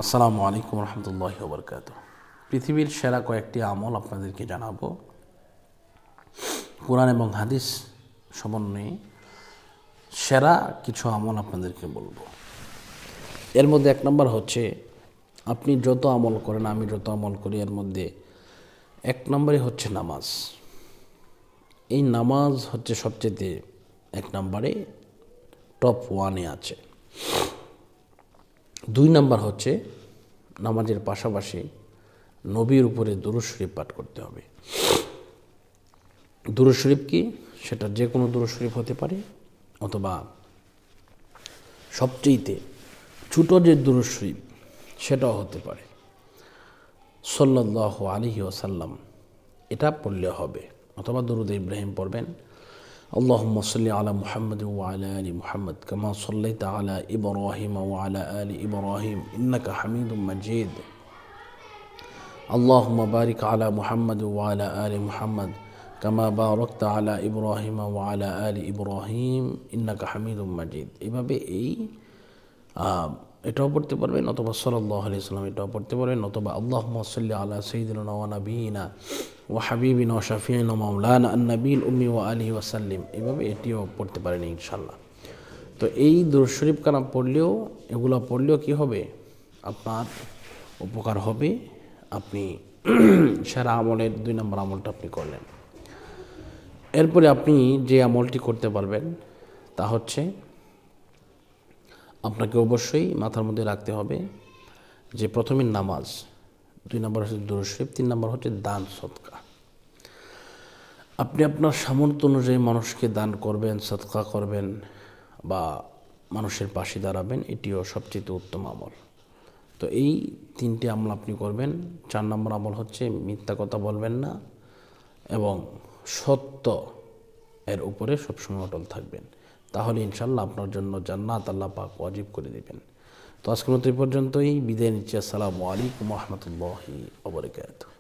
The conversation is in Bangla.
আসসালামু আলাইকুম রহমতুল্লাহি ওয়া বারাকাতুহু। পৃথিবীর সেরা কয়েকটি আমল আপনাদেরকে জানাবো। কুরআন এবং হাদিস সমন্বয়ে সেরা কিছু আমল আপনাদেরকে বলবো। এর মধ্যে এক নম্বর হচ্ছে, আপনি যত আমল করেন, আমি যত আমল করি, এর মধ্যে এক নম্বরে হচ্ছে নামাজ। এই নামাজ হচ্ছে সবচেয়ে এক নম্বরে টপ ওয়ানে আছে। দুই নম্বর হচ্ছে নামাজের পাশাপাশি নবীর উপরে দুরূদ শরীফ পাঠ করতে হবে। দুরূদ শরীফ কি? সেটা যে কোনো দুরূদ শরীফ হতে পারে, অথবা সবচেয়ে ছোট যে দুরূদ শরীফ সেটাও হতে পারে। সাল্লাল্লাহু আলাইহি ওয়াসাল্লাম এটা পড়লে হবে, অথবা দরুদ ইব্রাহিম পড়বেন। আল্লাহুম্মা সাল্লি আলা মুহাম্মাদ ওয়া আলা আলি মুহাম্মাদ কামা সাল্লাইতা আলা ইব্রাহিম ওয়া আলা আলি ইব্রাহিম ইন্নাকা হামিদুম মাজিদ। আল্লাহুম্মা বারিক আলা মুহাম্মাদ ওয়া আলা আলি মুহাম্মাদ কামা বারাকতা আলা ইব্রাহিম ওয়া আলা আলি ইব্রাহিম ইন্নাকা হামিদুম মাজিদ। এইভাবে এটাও পড়তে পারবেন, অথবা সাল্লাল্লাহু আলাইহি ওয়াসাল্লাম এটাও পড়তে পারবেন, অথবা আল্লাহুম্মা সাল্লি আলা সাইয়্যিদিনা ওয়া নাবিয়িনা ওয়া হাবিবিনা ওয়া শাফিঈনা মাওলানা আন-নবিয়্যিল উম্মি ওয়া আলিহি ওয়া সাল্লিম। এইভাবে এটিও পড়তে পারেন ইনশাআল্লাহ। তো এই দুরূদ শরীফ কালাম পড়লেও, এগুলো পড়লেও কি হবে, আপনার উপকার হবে। আপনি সেরা আমলের 2 নম্বর আমলটা আপনি করলেন। এরপরে আপনি যে আমলটি করতে পারবেন তা হচ্ছে, আপনাকে অবশ্যই মাথার মধ্যে রাখতে হবে যে প্রথমে নামাজ, 2 নম্বর হচ্ছে দুরূদ শরীফ, 3 নম্বর হচ্ছে দান সদকা। আপনি আপনার সামর্থ্য অনুযায়ী মানুষকে দান করবেন, সদকা করবেন, বা মানুষের পাশে দাঁড়াবেন, এটিও সবচেয়ে উত্তম আমল। তো এই 3টে আমল আপনি করবেন। 4 নম্বর আমল হচ্ছে মিথ্যা কথা বলবেন না, এবং সত্য এর উপরে সবসময় অটল থাকবেন। তাহলে ইনশাল্লাহ আপনার জন্য জান্নাত আল্লাহ পাক ওয়াজিব করে দিবেন। তো আজকের মতো এই পর্যন্তই বিদায় নিচ্ছি। আসসালামু আলাইকুম ওয়া রাহমাতুল্লাহি ওয়া বারাকাতুহু।